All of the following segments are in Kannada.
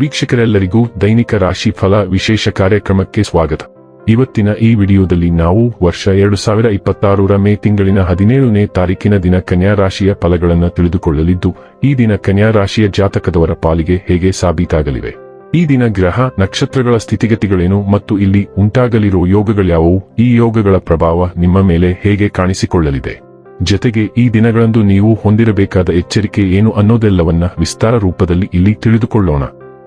ವೀಕ್ಷಕರೆಲ್ಲರಿಗೂ ದೈನಿಕ ರಾಶಿ ಫಲ ವಿಶೇಷ ಕಾರ್ಯಕ್ರಮಕ್ಕೆ ಸ್ವಾಗತ. ಇವತ್ತಿನ ಈ ವಿಡಿಯೋದಲ್ಲಿ ನಾವು ವರ್ಷ 2026ರ ಮೇ ತಿಂಗಳಿನ 17ನೇ ತಾರೀಕಿನ ದಿನ ಕನ್ಯಾ ರಾಶಿಯ ಫಲಗಳನ್ನು ತಿಳಿದುಕೊಳ್ಳಲಿದ್ದು, ಈ ದಿನ ಕನ್ಯಾ ರಾಶಿಯ ಜಾತಕದವರ ಪಾಲಿಗೆ ಹೇಗೆ ಸಾಬೀತಾಗಲಿವೆ, ಈ ದಿನ ಗ್ರಹ ನಕ್ಷತ್ರಗಳ ಸ್ಥಿತಿಗತಿಗಳೇನು ಮತ್ತು ಇಲ್ಲಿ ಉಂಟಾಗಲಿರುವ ಯೋಗಗಳ್ಯಾವುವು, ಈ ಯೋಗಗಳ ಪ್ರಭಾವ ನಿಮ್ಮ ಮೇಲೆ ಹೇಗೆ ಕಾಣಿಸಿಕೊಳ್ಳಲಿದೆ, ಜೊತೆಗೆ ಈ ದಿನಗಳಂದು ನೀವು ಹೊಂದಿರಬೇಕಾದ ಎಚ್ಚರಿಕೆ ಏನು ಅನ್ನೋದೆಲ್ಲವನ್ನ ವಿಸ್ತಾರ ರೂಪದಲ್ಲಿ ಇಲ್ಲಿ ತಿಳಿದುಕೊಳ್ಳೋಣ.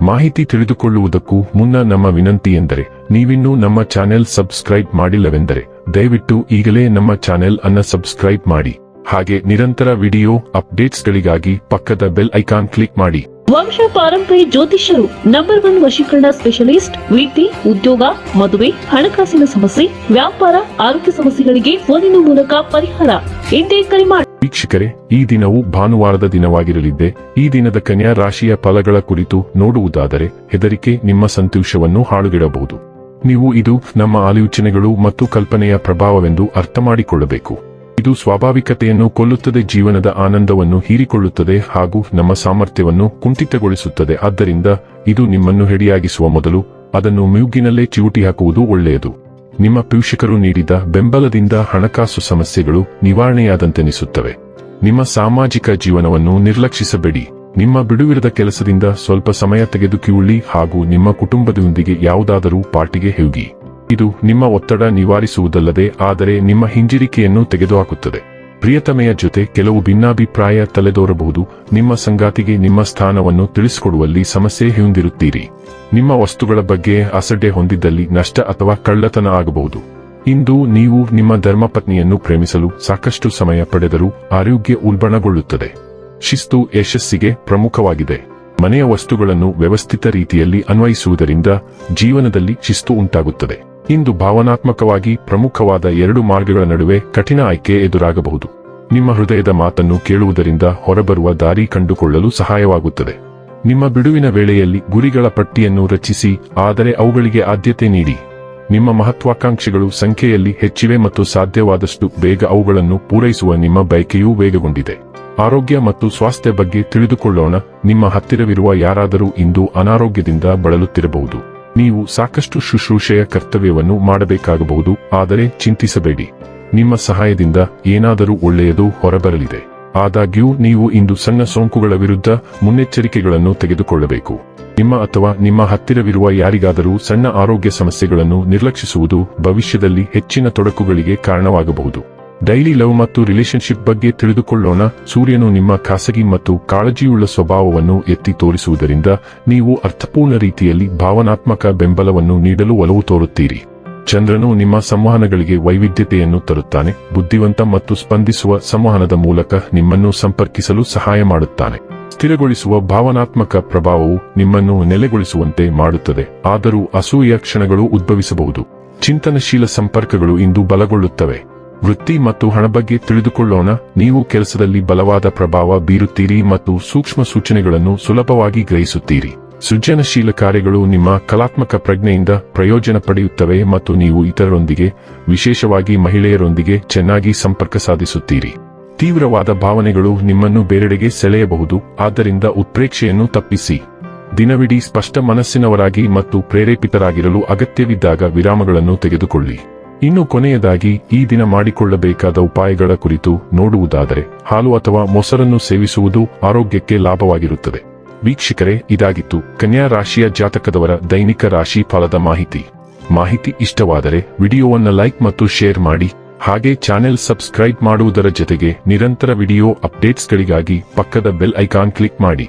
ಮಾಹಿತಿ ತಿಳಿದುಕೊಳ್ಳುವುದಕ್ಕೂ ಮುನ್ನ ನಮ್ಮ ವಿನಂತಿ ಎಂದರೆ, ನೀವಿನ್ನೂ ನಮ್ಮ ಚಾನೆಲ್ ಸಬ್ಸ್ಕ್ರೈಬ್ ಮಾಡಿಲ್ಲವೆಂದರೆ ದಯವಿಟ್ಟು ಈಗಲೇ ನಮ್ಮ ಚಾನೆಲ್ ಅನ್ನು ಸಬ್ಸ್ಕ್ರೈಬ್ ಮಾಡಿ. ಹಾಗೆ ನಿರಂತರ ವಿಡಿಯೋ ಅಪ್ಡೇಟ್ಸ್ಗಳಿಗಾಗಿ ಪಕ್ಕದ ಬೆಲ್ ಐಕಾನ್ ಕ್ಲಿಕ್ ಮಾಡಿ. ವಂಶ ಪಾರಂಪರ್ಯ ಜ್ಯೋತಿಷ್ಯರು ನಂಬರ್ 1 ವಶೀಕರಣ ಸ್ಪೆಷಲಿಸ್ಟ್. ವಿದ್ಯೆ, ಉದ್ಯೋಗ, ಮದುವೆ, ಹಣಕಾಸಿನ ಸಮಸ್ಯೆ, ವ್ಯಾಪಾರ, ಆರೋಗ್ಯ ಸಮಸ್ಯೆಗಳಿಗೆ ಫೋನಿನ ಮೂಲಕ ಪರಿಹಾರ. ಇಂದೇ ಕರೆ ಮಾಡಿ. ವೀಕ್ಷಕರೇ, ಈ ದಿನವು ಭಾನುವಾರದ ದಿನವಾಗಿರಲಿದ್ದೆ. ಈ ದಿನದ ಕನ್ಯಾ ರಾಶಿಯ ಫಲಗಳ ಕುರಿತು ನೋಡುವುದಾದರೆ, ಹೆದರಿಕೆ ನಿಮ್ಮ ಸಂತೋಷವನ್ನು ಹಾಳುಗೆಡಬಹುದು. ನೀವು ಇದು ನಮ್ಮ ಆಲೋಚನೆಗಳು ಮತ್ತು ಕಲ್ಪನೆಯ ಪ್ರಭಾವವೆಂದು ಅರ್ಥ ಮಾಡಿಕೊಳ್ಳಬೇಕು. ಇದು ಸ್ವಾಭಾವಿಕತೆಯನ್ನು ಕೊಲ್ಲುತ್ತದೆ, ಜೀವನದ ಆನಂದವನ್ನು ಹೀರಿಕೊಳ್ಳುತ್ತದೆ ಹಾಗೂ ನಮ್ಮ ಸಾಮರ್ಥ್ಯವನ್ನು ಕುಂಠಿತಗೊಳಿಸುತ್ತದೆ. ಆದ್ದರಿಂದ ಇದು ನಿಮ್ಮನ್ನು ಹೆಡಿಯಾಗಿಸುವ ಮೊದಲು ಅದನ್ನು ಮೂಗಿನಲ್ಲೇ ಚಿವುಟಿ ಹಾಕುವುದು ಒಳ್ಳೆಯದು. ನಿಮ್ಮ ಪೋಷಕರು ನೀಡಿದ ಬೆಂಬಲದಿಂದ ಹಣಕಾಸು ಸಮಸ್ಯೆಗಳು ನಿವಾರಣೆಯಾದಂತೆನಿಸುತ್ತವೆ. ನಿಮ್ಮ ಸಾಮಾಜಿಕ ಜೀವನವನ್ನು ನಿರ್ಲಕ್ಷಿಸಬೇಡಿ. ನಿಮ್ಮ ಬಿಡುವಿರದ ಕೆಲಸದಿಂದ ಸ್ವಲ್ಪ ಸಮಯ ತೆಗೆದುಕೊಳ್ಳಿ ಹಾಗೂ ನಿಮ್ಮ ಕುಟುಂಬದೊಂದಿಗೆ ಯಾವುದಾದರೂ ಪಾರ್ಟಿಗೆ ಹೋಗಿ. ಇದು ನಿಮ್ಮ ಒತ್ತಡ ನಿವಾರಿಸುವುದಲ್ಲದೆ ಆದರೆ ನಿಮ್ಮ ಹಿಂಜರಿಕೆಯನ್ನು ತೆಗೆದುಹಾಕುತ್ತದೆ. ಪ್ರಿಯತಮೆಯ ಜೊತೆ ಕೆಲವು ಭಿನ್ನಾಭಿಪ್ರಾಯ ತಲೆದೋರಬಹುದು. ನಿಮ್ಮ ಸಂಗಾತಿಗೆ ನಿಮ್ಮ ಸ್ಥಾನವನ್ನು ತಿಳಿಸಿಕೊಡುವಲ್ಲಿ ಸಮಸ್ಯೆ ಹೊಂದಿರುತ್ತೀರಿ. ನಿಮ್ಮ ವಸ್ತುಗಳ ಬಗ್ಗೆ ಅಸಡ್ಡೆ ಹೊಂದಿದ್ದಲ್ಲಿ ನಷ್ಟ ಅಥವಾ ಕಳ್ಳತನ ಆಗಬಹುದು. ಇಂದು ನೀವು ನಿಮ್ಮ ಧರ್ಮಪತ್ನಿಯನ್ನು ಪ್ರೇಮಿಸಲು ಸಾಕಷ್ಟು ಸಮಯ ಪಡೆದರೂ ಆರೋಗ್ಯ ಉಲ್ಬಣಗೊಳ್ಳುತ್ತದೆ. ಶಿಸ್ತು ಯಶಸ್ಸಿಗೆ ಪ್ರಮುಖವಾಗಿದೆ. ಮನೆಯ ವಸ್ತುಗಳನ್ನು ವ್ಯವಸ್ಥಿತ ರೀತಿಯಲ್ಲಿ ಅನ್ವಯಿಸುವುದರಿಂದ ಜೀವನದಲ್ಲಿ ಶಿಸ್ತು ಉಂಟಾಗುತ್ತದೆ. ಇಂದು ಭಾವನಾತ್ಮಕವಾಗಿ ಪ್ರಮುಖವಾದ 2 ಮಾರ್ಗಗಳ ನಡುವೆ ಕಠಿಣ ಆಯ್ಕೆ ಎದುರಾಗಬಹುದು. ನಿಮ್ಮ ಹೃದಯದ ಮಾತನ್ನು ಕೇಳುವುದರಿಂದ ಹೊರಬರುವ ದಾರಿ ಕಂಡುಕೊಳ್ಳಲು ಸಹಾಯವಾಗುತ್ತದೆ. ನಿಮ್ಮ ಬಿಡುವಿನ ವೇಳೆಯಲ್ಲಿ ಗುರಿಗಳ ಪಟ್ಟಿಯನ್ನು ರಚಿಸಿ, ಆದರೆ ಅವುಗಳಿಗೆ ಆದ್ಯತೆ ನೀಡಿ. ನಿಮ್ಮ ಮಹತ್ವಾಕಾಂಕ್ಷೆಗಳು ಸಂಖ್ಯೆಯಲ್ಲಿ ಹೆಚ್ಚಿವೆ ಮತ್ತು ಸಾಧ್ಯವಾದಷ್ಟು ಬೇಗ ಅವುಗಳನ್ನು ಪೂರೈಸುವ ನಿಮ್ಮ ಬಯಕೆಯೂ ವೇಗಗೊಂಡಿದೆ. ಆರೋಗ್ಯ ಮತ್ತು ಸ್ವಾಸ್ಥ್ಯ ಬಗ್ಗೆ ತಿಳಿದುಕೊಳ್ಳೋಣ. ನಿಮ್ಮ ಹತ್ತಿರವಿರುವ ಯಾರಾದರೂ ಇಂದು ಅನಾರೋಗ್ಯದಿಂದ ಬಳಲುತ್ತಿರಬಹುದು. ನೀವು ಸಾಕಷ್ಟು ಶುಶ್ರೂಷೆಯ ಕರ್ತವ್ಯವನ್ನು ಮಾಡಬೇಕಾಗಬಹುದು, ಆದರೆ ಚಿಂತಿಸಬೇಡಿ. ನಿಮ್ಮ ಸಹಾಯದಿಂದ ಏನಾದರೂ ಒಳ್ಳೆಯದು ಹೊರಬರಲಿದೆ. ಆದಾಗ್ಯೂ ನೀವು ಇಂದು ಸಣ್ಣ ಸೋಂಕುಗಳ ವಿರುದ್ಧ ಮುನ್ನೆಚ್ಚರಿಕೆಗಳನ್ನು ತೆಗೆದುಕೊಳ್ಳಬೇಕು. ನಿಮ್ಮ ಅಥವಾ ನಿಮ್ಮ ಹತ್ತಿರವಿರುವ ಯಾರಿಗಾದರೂ ಸಣ್ಣ ಆರೋಗ್ಯ ಸಮಸ್ಯೆಗಳನ್ನು ನಿರ್ಲಕ್ಷಿಸುವುದು ಭವಿಷ್ಯದಲ್ಲಿ ಹೆಚ್ಚಿನ ತೊಡಕುಗಳಿಗೆ ಕಾರಣವಾಗಬಹುದು. ಡೈಲಿ ಲವ್ ಮತ್ತು ರಿಲೇಶನ್ಶಿಪ್ ಬಗ್ಗೆ ತಿಳಿದುಕೊಳ್ಳೋಣ. ಸೂರ್ಯನು ನಿಮ್ಮ ಖಾಸಗಿ ಮತ್ತು ಕಾಳಜಿಯುಳ್ಳ ಸ್ವಭಾವವನ್ನು ಎತ್ತಿ ತೋರಿಸುವುದರಿಂದ ನೀವು ಅರ್ಥಪೂರ್ಣ ರೀತಿಯಲ್ಲಿ ಭಾವನಾತ್ಮಕ ಬೆಂಬಲವನ್ನು ನೀಡಲು ಒಲವು ತೋರುತ್ತೀರಿ. ಚಂದ್ರನು ನಿಮ್ಮ ಸಂವಹನಗಳಿಗೆ ವೈವಿಧ್ಯತೆಯನ್ನು ತರುತ್ತಾನೆ. ಬುದ್ಧಿವಂತ ಮತ್ತು ಸ್ಪಂದಿಸುವ ಸಂವಹನದ ಮೂಲಕ ನಿಮ್ಮನ್ನು ಸಂಪರ್ಕಿಸಲು ಸಹಾಯ ಮಾಡುತ್ತಾನೆ. ಸ್ಥಿರಗೊಳಿಸುವ ಭಾವನಾತ್ಮಕ ಪ್ರಭಾವವು ನಿಮ್ಮನ್ನು ನೆಲೆಗೊಳಿಸುವಂತೆ ಮಾಡುತ್ತದೆ, ಆದರೂ ಅಸೂಯ ಕ್ಷಣಗಳು ಉದ್ಭವಿಸಬಹುದು. ಚಿಂತನಶೀಲ ಸಂಪರ್ಕಗಳು ಇಂದು ಬಲಗೊಳ್ಳುತ್ತವೆ. ವೃತ್ತಿ ಮತ್ತು ಹಣ ಬಗ್ಗೆ ತಿಳಿದುಕೊಳ್ಳೋಣ. ನೀವು ಕೆಲಸದಲ್ಲಿ ಬಲವಾದ ಪ್ರಭಾವ ಬೀರುತ್ತೀರಿ ಮತ್ತು ಸೂಕ್ಷ್ಮ ಸೂಚನೆಗಳನ್ನು ಸುಲಭವಾಗಿ ಗ್ರಹಿಸುತ್ತೀರಿ. ಸೃಜನಶೀಲ ಕಾರ್ಯಗಳು ನಿಮ್ಮ ಕಲಾತ್ಮಕ ಪ್ರಜ್ಞೆಯಿಂದ ಪ್ರಯೋಜನ ಪಡೆಯುತ್ತವೆ ಮತ್ತು ನೀವು ಇತರರೊಂದಿಗೆ, ವಿಶೇಷವಾಗಿ ಮಹಿಳೆಯರೊಂದಿಗೆ ಚೆನ್ನಾಗಿ ಸಂಪರ್ಕ ಸಾಧಿಸುತ್ತೀರಿ. ತೀವ್ರವಾದ ಭಾವನೆಗಳು ನಿಮ್ಮನ್ನು ಬೇರೆಡೆಗೆ ಸೆಳೆಯಬಹುದು, ಆದ್ದರಿಂದ ಉತ್ಪ್ರೇಕ್ಷೆಯನ್ನು ತಪ್ಪಿಸಿ. ದಿನವಿಡೀ ಸ್ಪಷ್ಟ ಮನಸ್ಸಿನವರಾಗಿ ಮತ್ತು ಪ್ರೇರೇಪಿತರಾಗಿರಲು ಅಗತ್ಯವಿದ್ದಾಗ ವಿರಾಮಗಳನ್ನು ತೆಗೆದುಕೊಳ್ಳಿ. ಇನ್ನು ಕೊನೆಯದಾಗಿ ಈ ದಿನ ಮಾಡಿಕೊಳ್ಳಬೇಕಾದ ಉಪಾಯಗಳ ಕುರಿತು ನೋಡುವುದಾದರೆ, ಹಾಲು ಅಥವಾ ಮೊಸರನ್ನು ಸೇವಿಸುವುದು ಆರೋಗ್ಯಕ್ಕೆ ಲಾಭವಾಗಿರುತ್ತದೆ. ವೀಕ್ಷಕರೇ, ಇದಾಗಿತ್ತು ಕನ್ಯಾ ರಾಶಿಯ ಜಾತಕದವರ ದೈನಿಕ ರಾಶಿ ಫಲದ ಮಾಹಿತಿ ಇಷ್ಟವಾದರೆ ವಿಡಿಯೋವನ್ನು ಲೈಕ್ ಮತ್ತು ಶೇರ್ ಮಾಡಿ. ಹಾಗೆ ಚಾನೆಲ್ ಸಬ್ಸ್ಕ್ರೈಬ್ ಮಾಡುವುದರ ಜೊತೆಗೆ ನಿರಂತರ ವಿಡಿಯೋ ಅಪ್ಡೇಟ್ಸ್ಗಳಿಗಾಗಿ ಪಕ್ಕದ ಬೆಲ್ ಐಕಾನ್ ಕ್ಲಿಕ್ ಮಾಡಿ.